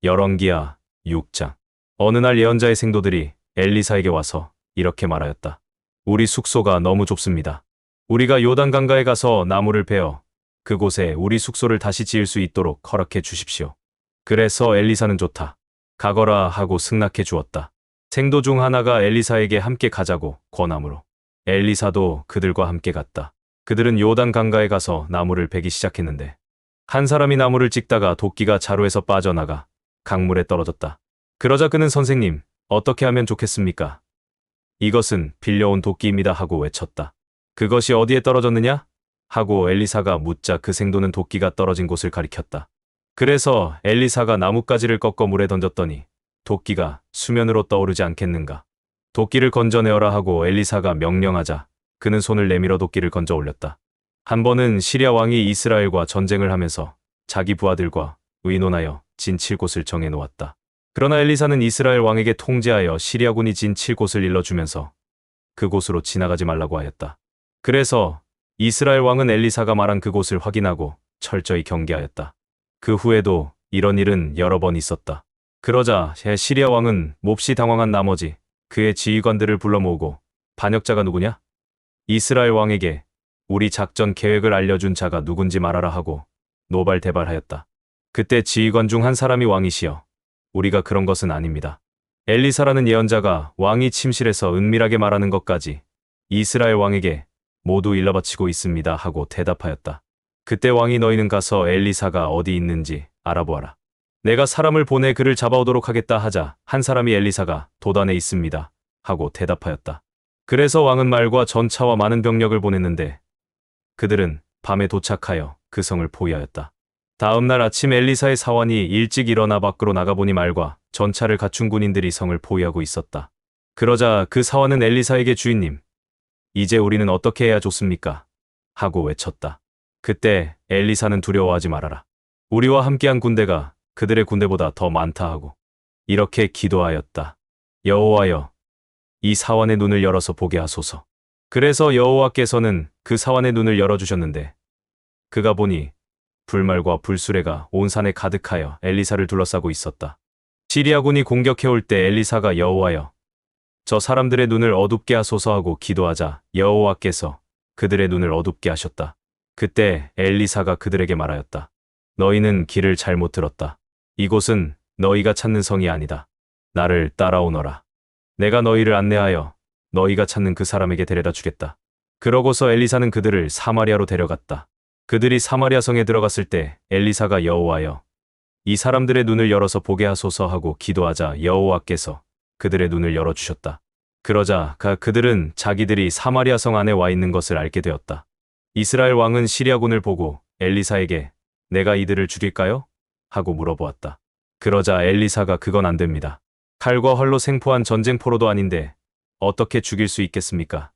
열왕기하 6장. 어느 날 예언자의 생도들이 엘리사에게 와서 이렇게 말하였다. 우리 숙소가 너무 좁습니다. 우리가 요단 강가에 가서 나무를 베어 그곳에 우리 숙소를 다시 지을 수 있도록 허락해 주십시오. 그래서 엘리사는 좋다. 가거라 하고 승낙해 주었다. 생도 중 하나가 엘리사에게 함께 가자고 권하므로 엘리사도 그들과 함께 갔다. 그들은 요단 강가에 가서 나무를 베기 시작했는데 한 사람이 나무를 찍다가 도끼가 자루에서 빠져나가 강물에 떨어졌다. 그러자 그는 선생님, 어떻게 하면 좋겠습니까? 이것은 빌려온 도끼입니다 하고 외쳤다. 그것이 어디에 떨어졌느냐? 하고 엘리사가 묻자 그 생도는 도끼가 떨어진 곳을 가리켰다. 그래서 엘리사가 나뭇가지를 꺾어 물에 던졌더니 도끼가 수면으로 떠오르지 않겠는가. 도끼를 건져내어라 하고 엘리사가 명령하자 그는 손을 내밀어 도끼를 건져 올렸다. 한 번은 시리아 왕이 이스라엘과 전쟁을 하면서 자기 부하들과 의논하여 진 7곳을 정해 놓았다. 그러나 엘리사는 이스라엘 왕에게 통제하여 시리아군이 진 7곳을 일러주면서 그곳으로 지나가지 말라고 하였다. 그래서 이스라엘 왕은 엘리사가 말한 그곳을 확인하고 철저히 경계하였다. 그 후에도 이런 일은 여러 번 있었다. 그러자 시리아 왕은 몹시 당황한 나머지 그의 지휘관들을 불러 모으고 반역자가 누구냐? 이스라엘 왕에게 우리 작전 계획을 알려준 자가 누군지 말하라 하고 노발대발하였다. 그때 지휘관 중 한 사람이 왕이시여, 우리가 그런 것은 아닙니다. 엘리사라는 예언자가 왕이 침실에서 은밀하게 말하는 것까지 이스라엘 왕에게 모두 일러바치고 있습니다 하고 대답하였다. 그때 왕이 너희는 가서 엘리사가 어디 있는지 알아보아라. 내가 사람을 보내 그를 잡아오도록 하겠다 하자 한 사람이 엘리사가 도단에 있습니다 하고 대답하였다. 그래서 왕은 말과 전차와 많은 병력을 보냈는데 그들은 밤에 도착하여 그 성을 포위하였다. 다음 날 아침 엘리사의 사환이 일찍 일어나 밖으로 나가보니 말과 전차를 갖춘 군인들이 성을 포위하고 있었다. 그러자 그 사환은 엘리사에게 주인님, 이제 우리는 어떻게 해야 좋습니까? 하고 외쳤다. 그때 엘리사는 두려워하지 말아라. 우리와 함께한 군대가 그들의 군대보다 더 많다 하고 이렇게 기도하였다. 여호와여, 이 사환의 눈을 열어서 보게 하소서. 그래서 여호와께서는 그 사환의 눈을 열어주셨는데 그가 보니 불말과 불수레가 온 산에 가득하여 엘리사를 둘러싸고 있었다. 시리아군이 공격해올 때 엘리사가 여호와여, 저 사람들의 눈을 어둡게 하소서 하고 기도하자 여호와께서 그들의 눈을 어둡게 하셨다. 그때 엘리사가 그들에게 말하였다. 너희는 길을 잘못 들었다. 이곳은 너희가 찾는 성이 아니다. 나를 따라오너라. 내가 너희를 안내하여 너희가 찾는 그 사람에게 데려다 주겠다. 그러고서 엘리사는 그들을 사마리아로 데려갔다. 그들이 사마리아 성에 들어갔을 때 엘리사가 여호와여, 이 사람들의 눈을 열어서 보게 하소서 하고 기도하자 여호와께서 그들의 눈을 열어주셨다. 그러자 그들은 자기들이 사마리아 성 안에 와 있는 것을 알게 되었다. 이스라엘 왕은 시리아군을 보고 엘리사에게 내가 이들을 죽일까요? 하고 물어보았다. 그러자 엘리사가 그건 안 됩니다. 칼과 활로 생포한 전쟁포로도 아닌데 어떻게 죽일 수 있겠습니까?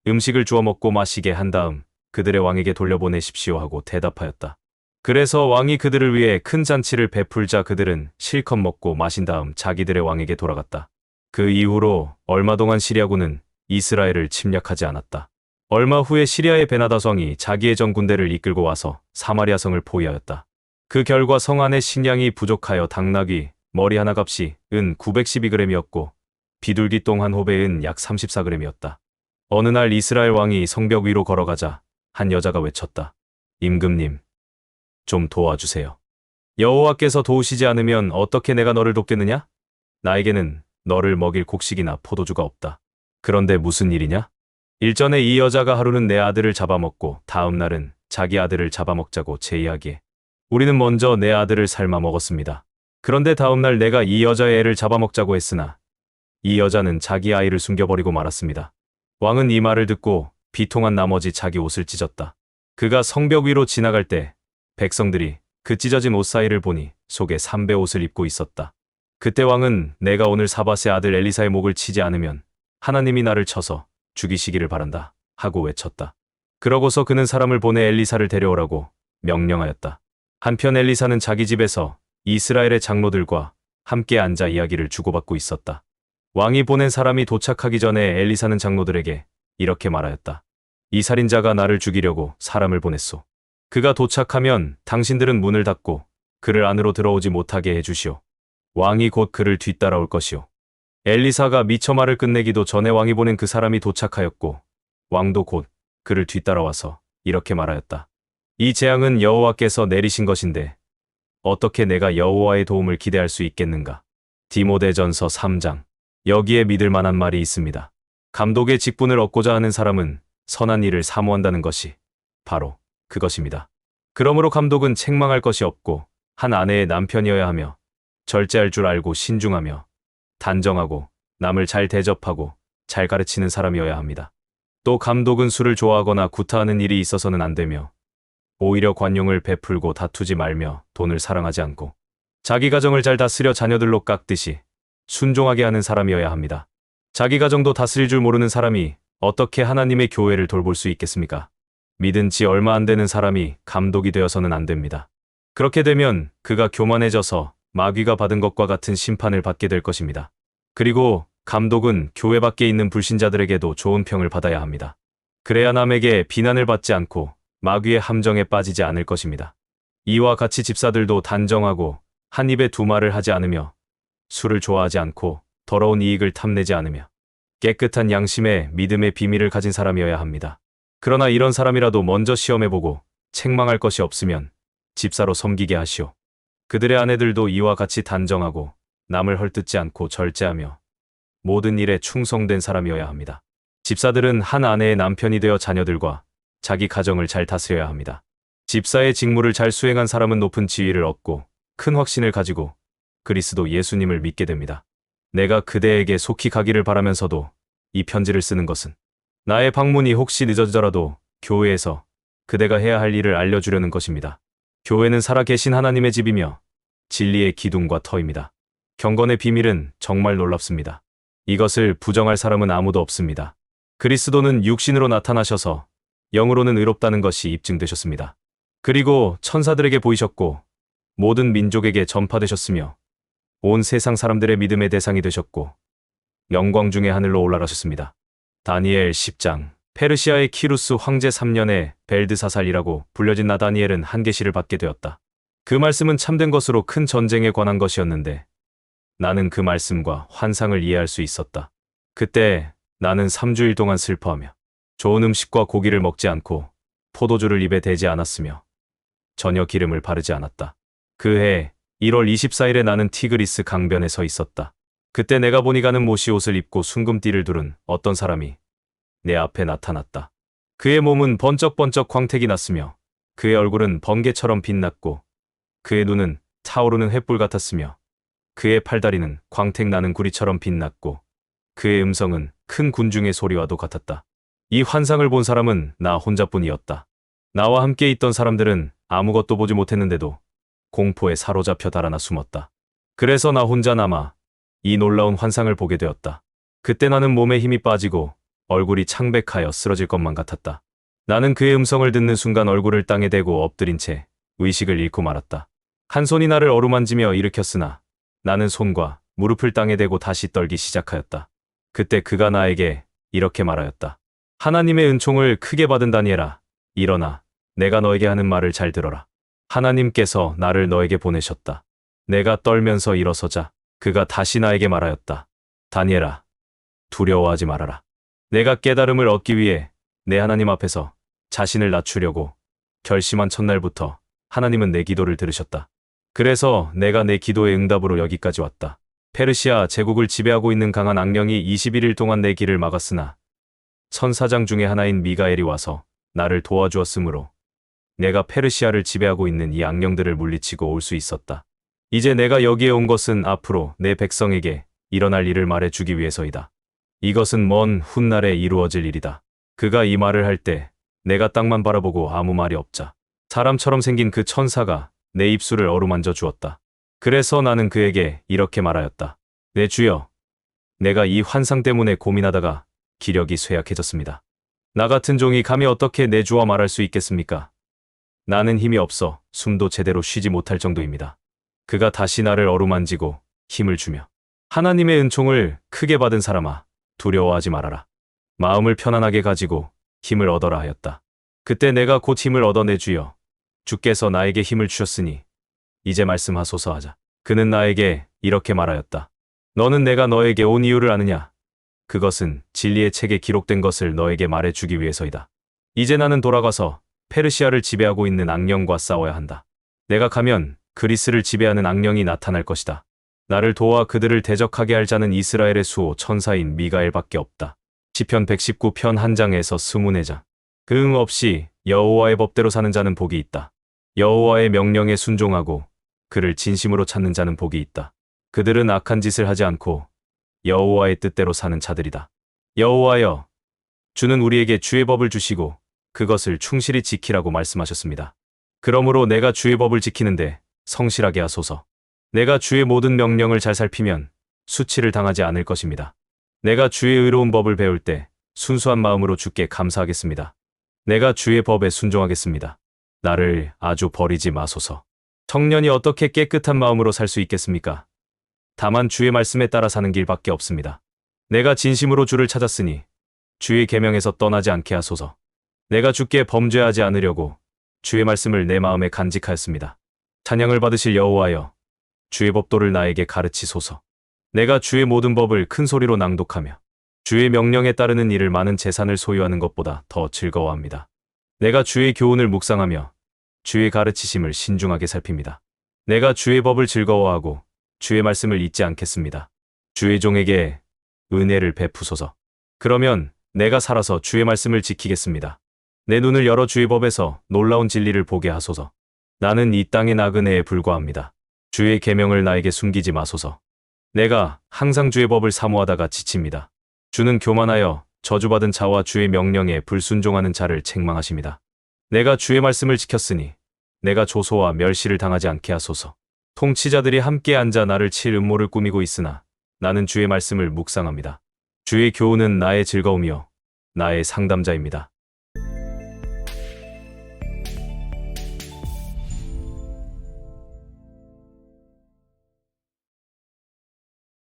음식을 주워 먹고 마시게 한 다음 그들의 왕에게 돌려보내십시오 하고 대답하였다. 그래서 왕이 그들을 위해 큰 잔치를 베풀자 그들은 실컷 먹고 마신 다음 자기들의 왕에게 돌아갔다. 그 이후로 얼마 동안 시리아군은 이스라엘을 침략하지 않았다. 얼마 후에 시리아의 베나다스 왕이 자기의 전군대를 이끌고 와서 사마리아 성을 포위하였다. 그 결과 성 안에 식량이 부족하여 당나귀 머리 하나 값이 은 912g이었고 비둘기 똥 한 호배의 은 약 34g이었다. 어느 날 이스라엘 왕이 성벽 위로 걸어가자 한 여자가 외쳤다. 임금님, 좀 도와주세요. 여호와께서 도우시지 않으면 어떻게 내가 너를 돕겠느냐? 나에게는 너를 먹일 곡식이나 포도주가 없다. 그런데 무슨 일이냐? 일전에 이 여자가 하루는 내 아들을 잡아먹고 다음 날은 자기 아들을 잡아먹자고 제의하기에 우리는 먼저 내 아들을 삶아 먹었습니다. 그런데 다음 날 내가 이 여자의 애를 잡아먹자고 했으나 이 여자는 자기 아이를 숨겨버리고 말았습니다. 왕은 이 말을 듣고 비통한 나머지 자기 옷을 찢었다. 그가 성벽 위로 지나갈 때 백성들이 그 찢어진 옷 사이를 보니 속에 삼배 옷을 입고 있었다. 그때 왕은 내가 오늘 사밧의 아들 엘리사의 목을 치지 않으면 하나님이 나를 쳐서 죽이시기를 바란다 하고 외쳤다. 그러고서 그는 사람을 보내 엘리사를 데려오라고 명령하였다. 한편 엘리사는 자기 집에서 이스라엘의 장로들과 함께 앉아 이야기를 주고받고 있었다. 왕이 보낸 사람이 도착하기 전에 엘리사는 장로들에게 이렇게 말하였다. 이 살인자가 나를 죽이려고 사람을 보냈소. 그가 도착하면 당신들은 문을 닫고 그를 안으로 들어오지 못하게 해주시오. 왕이 곧 그를 뒤따라올 것이오. 엘리사가 미처 말을 끝내기도 전에 왕이 보낸 그 사람이 도착하였고 왕도 곧 그를 뒤따라와서 이렇게 말하였다. 이 재앙은 여호와께서 내리신 것인데 어떻게 내가 여호와의 도움을 기대할 수 있겠는가? 디모데전서 3장. 여기에 믿을 만한 말이 있습니다. 감독의 직분을 얻고자 하는 사람은 선한 일을 사모한다는 것이 바로 그것입니다. 그러므로 감독은 책망할 것이 없고 한 아내의 남편이어야 하며 절제할 줄 알고 신중하며 단정하고 남을 잘 대접하고 잘 가르치는 사람이어야 합니다. 또 감독은 술을 좋아하거나 구타하는 일이 있어서는 안 되며 오히려 관용을 베풀고 다투지 말며 돈을 사랑하지 않고 자기 가정을 잘 다스려 자녀들로 깎듯이 순종하게 하는 사람이어야 합니다. 자기 가정도 다스릴 줄 모르는 사람이 어떻게 하나님의 교회를 돌볼 수 있겠습니까? 믿은 지 얼마 안 되는 사람이 감독이 되어서는 안 됩니다. 그렇게 되면 그가 교만해져서 마귀가 받은 것과 같은 심판을 받게 될 것입니다. 그리고 감독은 교회 밖에 있는 불신자들에게도 좋은 평을 받아야 합니다. 그래야 남에게 비난을 받지 않고 마귀의 함정에 빠지지 않을 것입니다. 이와 같이 집사들도 단정하고 한 입에 두 말을 하지 않으며 술을 좋아하지 않고 더러운 이익을 탐내지 않으며 깨끗한 양심에 믿음의 비밀을 가진 사람이어야 합니다. 그러나 이런 사람이라도 먼저 시험해보고 책망할 것이 없으면 집사로 섬기게 하시오. 그들의 아내들도 이와 같이 단정하고 남을 헐뜯지 않고 절제하며 모든 일에 충성된 사람이어야 합니다. 집사들은 한 아내의 남편이 되어 자녀들과 자기 가정을 잘 다스려야 합니다. 집사의 직무를 잘 수행한 사람은 높은 지위를 얻고 큰 확신을 가지고 그리스도 예수님을 믿게 됩니다. 내가 그대에게 속히 가기를 바라면서도 이 편지를 쓰는 것은 나의 방문이 혹시 늦어지더라도 교회에서 그대가 해야 할 일을 알려주려는 것입니다. 교회는 살아계신 하나님의 집이며 진리의 기둥과 터입니다. 경건의 비밀은 정말 놀랍습니다. 이것을 부정할 사람은 아무도 없습니다. 그리스도는 육신으로 나타나셔서 영으로는 의롭다는 것이 입증되셨습니다. 그리고 천사들에게 보이셨고 모든 민족에게 전파되셨으며 온 세상 사람들의 믿음의 대상이 되셨고 영광 중에 하늘로 올라가셨습니다. 다니엘 10장. 페르시아의 키루스 황제 3년에 벨드사살이라고 불려진 나 다니엘은 한 계시를 받게 되었다. 그 말씀은 참된 것으로 큰 전쟁에 관한 것이었는데 나는 그 말씀과 환상을 이해할 수 있었다. 그때 나는 3주일 동안 슬퍼하며 좋은 음식과 고기를 먹지 않고 포도주를 입에 대지 않았으며 전혀 기름을 바르지 않았다. 그해 1월 24일에 나는 티그리스 강변에 서 있었다. 그때 내가 보니 가는 모시 옷을 입고 순금띠를 두른 어떤 사람이 내 앞에 나타났다. 그의 몸은 번쩍번쩍 광택이 났으며 그의 얼굴은 번개처럼 빛났고 그의 눈은 타오르는 횃불 같았으며 그의 팔다리는 광택나는 구리처럼 빛났고 그의 음성은 큰 군중의 소리와도 같았다. 이 환상을 본 사람은 나 혼자뿐이었다. 나와 함께 있던 사람들은 아무것도 보지 못했는데도 공포에 사로잡혀 달아나 숨었다. 그래서 나 혼자 남아 이 놀라운 환상을 보게 되었다. 그때 나는 몸에 힘이 빠지고 얼굴이 창백하여 쓰러질 것만 같았다. 나는 그의 음성을 듣는 순간 얼굴을 땅에 대고 엎드린 채 의식을 잃고 말았다. 한 손이 나를 어루만지며 일으켰으나 나는 손과 무릎을 땅에 대고 다시 떨기 시작하였다. 그때 그가 나에게 이렇게 말하였다. 하나님의 은총을 크게 받은 다니엘아, 일어나 내가 너에게 하는 말을 잘 들어라. 하나님께서 나를 너에게 보내셨다. 내가 떨면서 일어서자 그가 다시 나에게 말하였다. 다니엘아, 두려워하지 말아라. 내가 깨달음을 얻기 위해 내 하나님 앞에서 자신을 낮추려고 결심한 첫날부터 하나님은 내 기도를 들으셨다. 그래서 내가 내 기도의 응답으로 여기까지 왔다. 페르시아 제국을 지배하고 있는 강한 악령이 21일 동안 내 길을 막았으나 천사장 중에 하나인 미가엘이 와서 나를 도와주었으므로 내가 페르시아를 지배하고 있는 이 악령들을 물리치고 올 수 있었다. 이제 내가 여기에 온 것은 앞으로 내 백성에게 일어날 일을 말해주기 위해서이다. 이것은 먼 훗날에 이루어질 일이다. 그가 이 말을 할 때 내가 땅만 바라보고 아무 말이 없자 사람처럼 생긴 그 천사가 내 입술을 어루만져 주었다. 그래서 나는 그에게 이렇게 말하였다. 내 주여, 내가 이 환상 때문에 고민하다가 기력이 쇠약해졌습니다. 나 같은 종이 감히 어떻게 내 주와 말할 수 있겠습니까? 나는 힘이 없어 숨도 제대로 쉬지 못할 정도입니다. 그가 다시 나를 어루만지고 힘을 주며 하나님의 은총을 크게 받은 사람아, 두려워하지 말아라. 마음을 편안하게 가지고 힘을 얻어라 하였다. 그때 내가 곧 힘을 얻어 내 주여, 주께서 나에게 힘을 주셨으니 이제 말씀하소서 하자. 그는 나에게 이렇게 말하였다. 너는 내가 너에게 온 이유를 아느냐? 그것은 진리의 책에 기록된 것을 너에게 말해주기 위해서이다. 이제 나는 돌아가서 페르시아를 지배하고 있는 악령과 싸워야 한다. 내가 가면 그리스를 지배하는 악령이 나타날 것이다. 나를 도와 그들을 대적하게 할 자는 이스라엘의 수호 천사인 미가엘밖에 없다. 시편 119편 1장에서 24장. 그 응 없이 여호와의 법대로 사는 자는 복이 있다. 여호와의 명령에 순종하고 그를 진심으로 찾는 자는 복이 있다. 그들은 악한 짓을 하지 않고 여호와의 뜻대로 사는 자들이다. 여호와여, 주는 우리에게 주의 법을 주시고 그것을 충실히 지키라고 말씀하셨습니다. 그러므로 내가 주의 법을 지키는데 성실하게 하소서. 내가 주의 모든 명령을 잘 살피면 수치를 당하지 않을 것입니다. 내가 주의 의로운 법을 배울 때 순수한 마음으로 주께 감사하겠습니다. 내가 주의 법에 순종하겠습니다. 나를 아주 버리지 마소서. 청년이 어떻게 깨끗한 마음으로 살 수 있겠습니까? 다만 주의 말씀에 따라 사는 길밖에 없습니다. 내가 진심으로 주를 찾았으니 주의 계명에서 떠나지 않게 하소서. 내가 주께 범죄하지 않으려고 주의 말씀을 내 마음에 간직하였습니다. 찬양을 받으실 여호와여, 주의 법도를 나에게 가르치소서. 내가 주의 모든 법을 큰 소리로 낭독하며 주의 명령에 따르는 일을 많은 재산을 소유하는 것보다 더 즐거워합니다. 내가 주의 교훈을 묵상하며 주의 가르치심을 신중하게 살핍니다. 내가 주의 법을 즐거워하고 주의 말씀을 잊지 않겠습니다. 주의 종에게 은혜를 베푸소서. 그러면 내가 살아서 주의 말씀을 지키겠습니다. 내 눈을 열어 주의 법에서 놀라운 진리를 보게 하소서. 나는 이 땅의 나그네에 불과합니다. 주의 계명을 나에게 숨기지 마소서. 내가 항상 주의 법을 사모하다가 지칩니다. 주는 교만하여 저주받은 자와 주의 명령에 불순종하는 자를 책망하십니다. 내가 주의 말씀을 지켰으니 내가 조소와 멸시를 당하지 않게 하소서. 통치자들이 함께 앉아 나를 칠 음모를 꾸미고 있으나 나는 주의 말씀을 묵상합니다. 주의 교훈은 나의 즐거움이요 나의 상담자입니다.